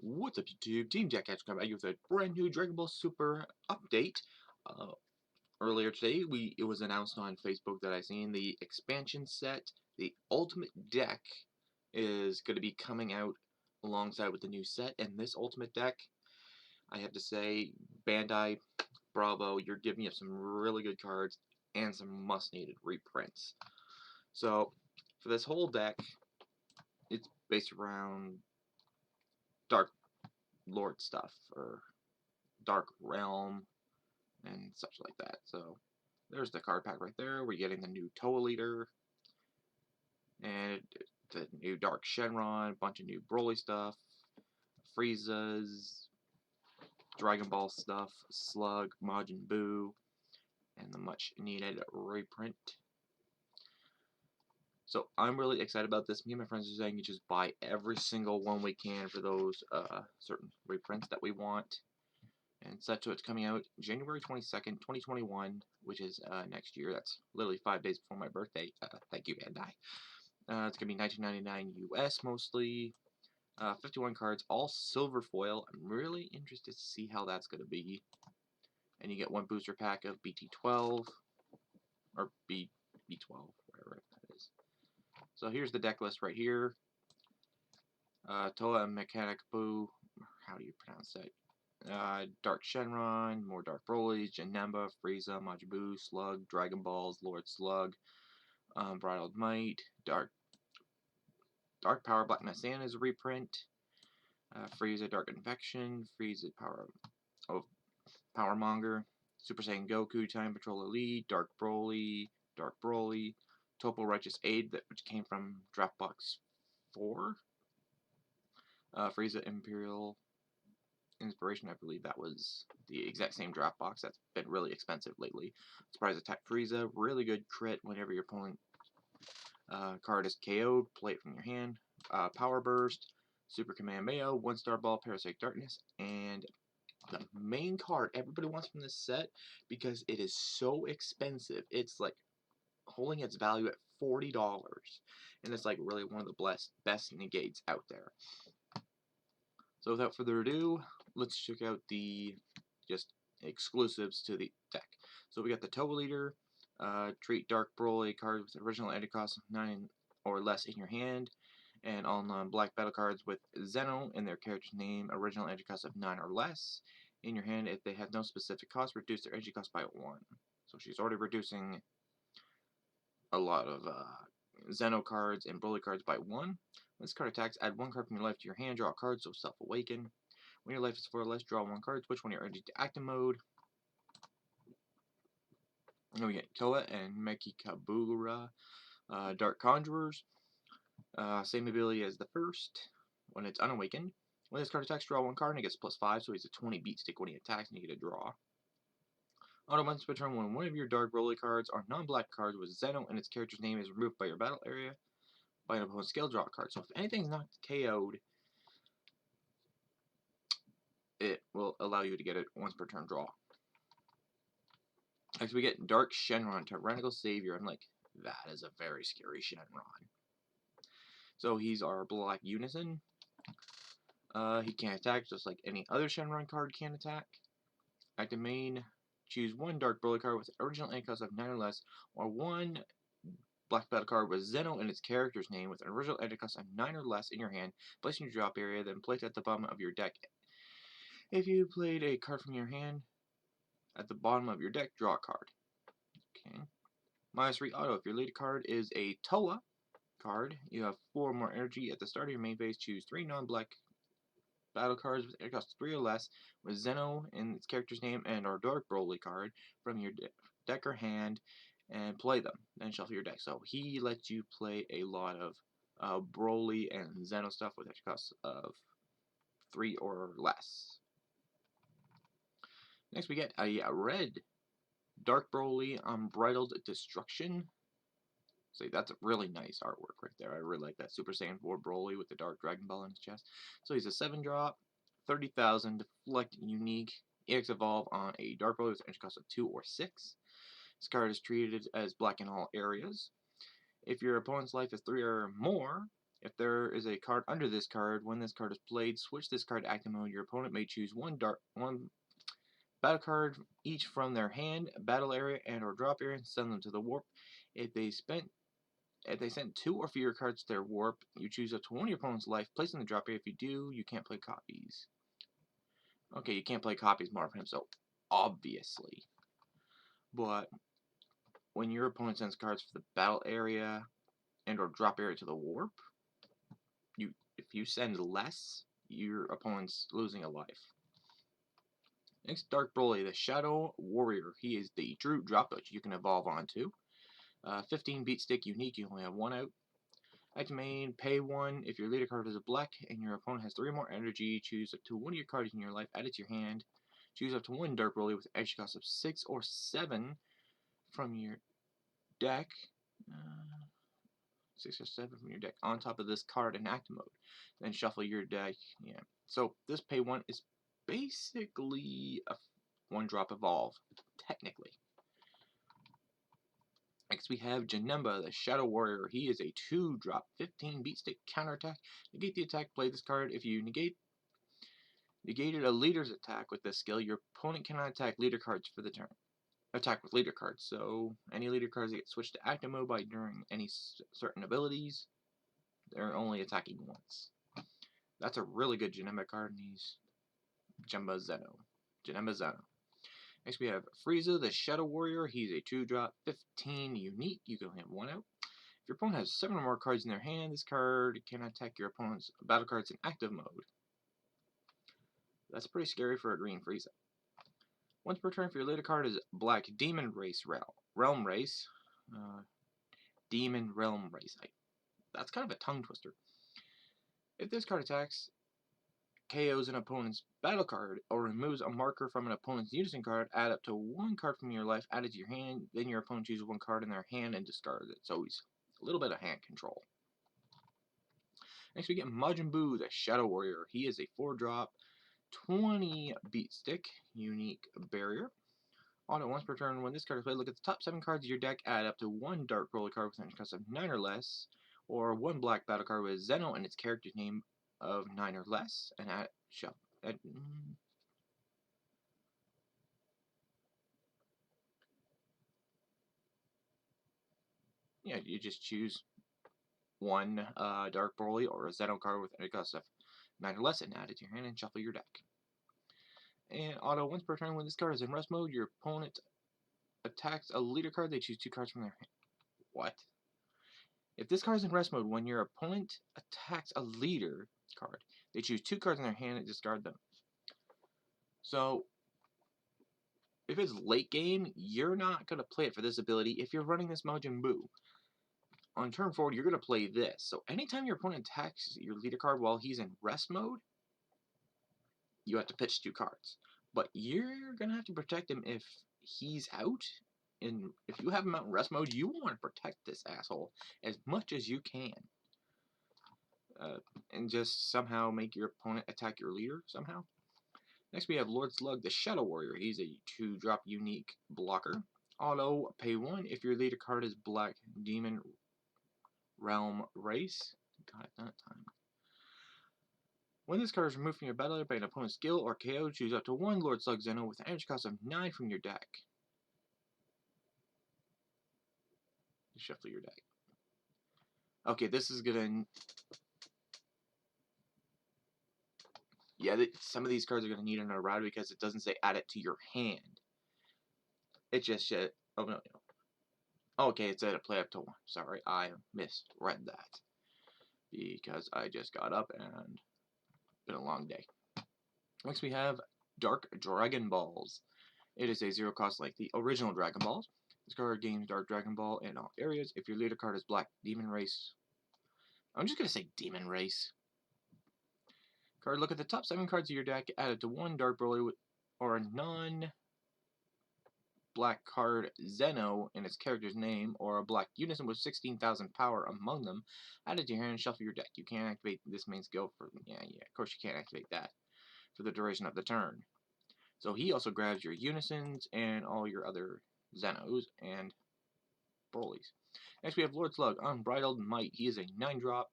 What's up, YouTube? Team Jackassery coming at you with a brand new Dragon Ball Super update. Earlier today, it was announced on Facebook that I seen the expansion set, the Ultimate Deck, is going to be coming out alongside with the new set. And this Ultimate Deck, I have to say, Bandai, bravo! You're giving us some really good cards and some must-needed reprints. So, for this whole deck, it's based around Dark Lord stuff, or Dark Realm, and such like that. So there's the card pack right there. We're getting the new Toa Leader, and the new Dark Shenron, a bunch of new Broly stuff, Frieza's, Dragon Ball stuff, Slug, Majin Buu, and the much needed reprint. So I'm really excited about this. Me and my friends are saying you just buy every single one we can for those certain reprints that we want. And such, so it's coming out January 22nd, 2021, which is next year. That's literally 5 days before my birthday. Thank you, Bandai. It's going to be $19.99 US mostly. 51 cards, all silver foil. I'm really interested to see how that's going to be. And you get one booster pack of BT12, or B12, whatever that is. So here's the deck list right here. Toa Mechanic Buu, how do you pronounce that? Dark Shenron, more Dark Broly, Janemba, Frieza, Majin Buu, Slug, Dragon Balls, Lord Slug, Bridled Might, Dark Power, Black Messiah is a reprint, Frieza, Dark Infection, Frieza, Power Monger, Super Saiyan Goku, Time Patrol Elite, Dark Broly, Topo Righteous Aid, which came from Draft Box 4, Frieza Imperial Inspiration, I believe that was the exact same draft box. That's been really expensive lately. Surprise Attack Frieza, really good crit whenever your opponent card is KO'd, play it from your hand. Power Burst, Super Kamehameha, 1-star ball, Parasitic Darkness, and the main card everybody wants from this set because it is so expensive. It's like holding its value at $40, and it's like really one of the best negates out there. So without further ado, let's check out the just exclusives to the deck. So we got the Toa Leader, treat Dark Broly card with original entry cost of 9 or less in your hand, and all non-black battle cards with Xeno in their character's name, original entry cost of 9 or less in your hand. If they have no specific cost, reduce their entry cost by 1. So she's already reducing a lot of Xeno cards and Broly cards by 1. This card attacks, add 1 card from your life to your hand, draw a card, so Self-Awaken. When your life is 4 or less, draw 1 card, switch one of your energy to active mode. And we get Toa and Mechikabura, Dark Conjurers. Same ability as the first, when it's unawakened. When this card attacks, draw 1 card, and it gets +5, so he's a 20 beat stick when he attacks, and you get a draw. Auto once per turn, when one of your Dark Broly cards or non-black cards with Xeno and its character's name is removed by your battle area, by an opponent's skill, draw a card. So if anything's not KO'd, it will allow you to get it once per turn draw. Next we get Dark Shenron, Tyrannical Savior. I'm like, that is a very scary Shenron. So he's our black unison. He can't attack just like any other Shenron card can attack. Active main, choose 1 Dark Broly card with original entry cost of 9 or less, or 1 black battle card with Xeno in its character's name with an original entry cost of 9 or less in your hand, place in your drop area, then place it at the bottom of your deck. If you played a card from your hand at the bottom of your deck, draw a card. Okay. -3 auto. If your lead card is a Toa card, you have 4 more energy. At the start of your main phase, choose 3 non-black battle cards with entry cost 3 or less with Xeno in its character's name and our Dark Broly card from your deck or hand, and play them. Then shuffle your deck. So he lets you play a lot of Broly and Xeno stuff with entry costs of 3 or less. Next we get a red Dark Broly Unbridled Destruction. See, that's a really nice artwork right there. I really like that Super Saiyan 4 Broly with the Dark Dragon Ball in his chest. So he's a 7-drop, 30,000, Deflect Unique, EX Evolve on a Dark Broly with an entry cost of 2 or 6. This card is treated as black in all areas. If your opponent's life is 3 or more, If there is a card under this card, when this card is played, switch this card to active mode. Your opponent may choose one battle card each from their hand, battle area, and/or drop area, and send them to the warp. If they sent 2 or fewer cards to their warp, you choose up to one of your opponent's life, place in the drop area. If you do, you can't play copies. Okay, you can't play copies more of him, so obviously. But when your opponent sends cards for the battle area and/or drop area to the warp, if you send less, your opponent's losing a life. Next, Dark Broly, the Shadow Warrior. He is the true drop dodge you can evolve onto. 15 beat stick unique, you only have 1 out. Activate, pay 1 if your leader card is a black and your opponent has 3 more energy. Choose up to one of your cards in your life, add it to your hand. Choose up to one Dark Broly with an extra cost of 6 or 7 from your deck. 6 or 7 from your deck on top of this card in active mode. Then shuffle your deck. Yeah. So this pay 1 is basically a 1-drop evolve, technically. Next we have Janemba, the Shadow Warrior. He is a 2-drop, 15 beat stick counterattack. Negate the attack, play this card. If you negated a leader's attack with this skill, your opponent cannot attack leader cards for the turn. Attack with leader cards, so any leader cards that get switched to active mode by during any certain abilities, they're only attacking once. That's a really good Janemba card, and he's Janemba Xeno. Next we have Frieza, the Shadow Warrior. He's a 2-drop, 15 unique. You can only have 1 out. If your opponent has 7 or more cards in their hand, this card can attack your opponent's battle cards in active mode. That's pretty scary for a green Frieza. Once per turn, if your leader card is Black Demon Race Realm Race. Demon Realm Race. That's kind of a tongue twister. If this card attacks, KOs an opponent's battle card, or removes a marker from an opponent's unison card, add up to 1 card from your life, add it to your hand, then your opponent chooses 1 card in their hand and discards it. So he's a little bit of hand control. Next we get Majin Buu, the Shadow Warrior. He is a 4-drop, 20 beat stick, unique barrier. Auto once per turn, when this card is played, look at the top 7 cards of your deck, add up to 1 Dark Broly card with an cost of 9 or less, or 1 black battle card with Xeno and its character's name of 9 or less, and add shuffle. Yeah, you just choose 1 Dark Broly or a Xeno card with a cost of 9 or less, and add it to your hand and shuffle your deck. And auto once per turn, when this card is in rest mode, your opponent attacks a leader card, they choose 2 cards from their hand. What? If this card is in rest mode, when your opponent attacks a leader card, they choose 2 cards in their hand and discard them. So, if it's late game, you're not going to play it for this ability if you're running this Majin Buu. On turn forward, you're going to play this. So, anytime your opponent attacks your leader card while he's in rest mode, you have to pitch 2 cards. But you're going to have to protect him if he's out. And if you have him out in rest mode, you want to protect this asshole as much as you can. And just somehow make your opponent attack your leader somehow. Next we have Lord Slug, the Shadow Warrior. He's a 2-drop unique blocker. Auto, pay 1 if your leader card is Black Demon Realm Race. Got it that time. When this card is removed from your battle area by an opponent's skill or KO, choose up to 1 Lord Slug Xeno with an energy cost of 9 from your deck. Shuffle your deck. Okay, this is gonna... Yeah, some of these cards are gonna need another route because it doesn't say add it to your hand. It just said... Oh, no. Okay, it said play up to 1. Sorry, I misread that. Because I just got up and... been a long day. Next we have Dark Dragon Balls. It is a 0 cost like the original Dragon Balls. This card gains Dark Dragon Ball in all areas. If your leader card is Black Demon Race, I'm just going to say Demon Race. Card, look at the top 7 cards of your deck, added to 1 Dark Broly or a non-black card Xeno in its character's name, or a black unison with 16,000 power among them, added to your hand and shuffle your deck. You can't activate this main skill for... Yeah, of course you can't activate that for the duration of the turn. So he also grabs your unisons and all your other Xenos and Brolys. Next we have Lord Slug, Unbridled Might. He is a 9-drop,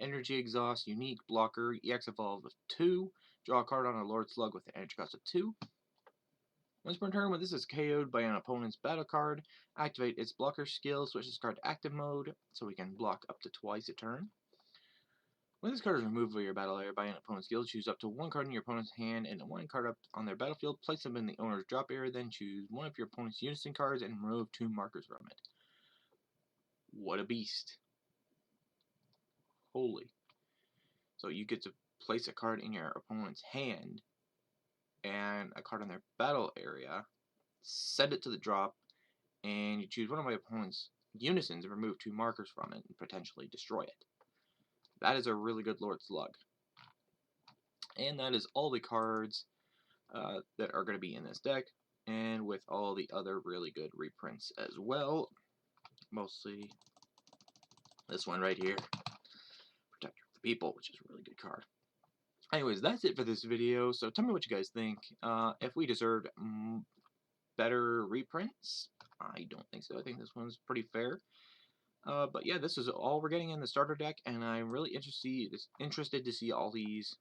Energy Exhaust, Unique, Blocker, EX Evolve with 2. Draw a card on a Lord Slug with an energy cost of 2. Once per turn, when this is KO'd by an opponent's battle card, activate its blocker skill, switch this card to active mode, so we can block up to twice a turn. When this card is removed from your battle area by an opponent's skill, choose up to 1 card in your opponent's hand and 1 card up on their battlefield, place them in the owner's drop area, then choose one of your opponent's unison cards and remove 2 markers from it. What a beast. Holy. So you get to place a card in your opponent's hand and a card on their battle area, send it to the drop, and you choose one of my opponent's unisons and remove 2 markers from it and potentially destroy it. That is a really good Lord Slug. And that is all the cards that are going to be in this deck, and with all the other really good reprints as well. Mostly this one right here, Protector of the People, which is a really good card. Anyways, that's it for this video, so tell me what you guys think. If we deserved better reprints, I don't think so. I think this one's pretty fair. But yeah, this is all we're getting in the starter deck, and I'm really interested to see all these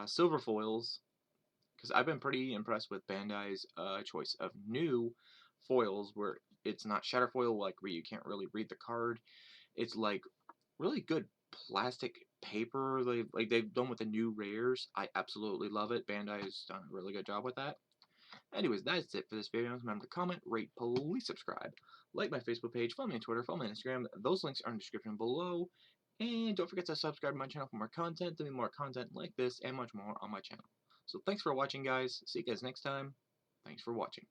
silver foils, because I've been pretty impressed with Bandai's choice of new foils, where it's not shatterfoil, like where you can't really read the card. It's like really good plastic paper, they've done with the new rares. I absolutely love it. Bandai's done a really good job with that. Anyways, that's it for this video. Remember to comment, rate, please subscribe, like my Facebook page, follow me on Twitter, follow me on Instagram. Those links are in the description below. And don't forget to subscribe to my channel for more content. There'll be more content like this and much more on my channel. So thanks for watching, guys. See you guys next time. Thanks for watching.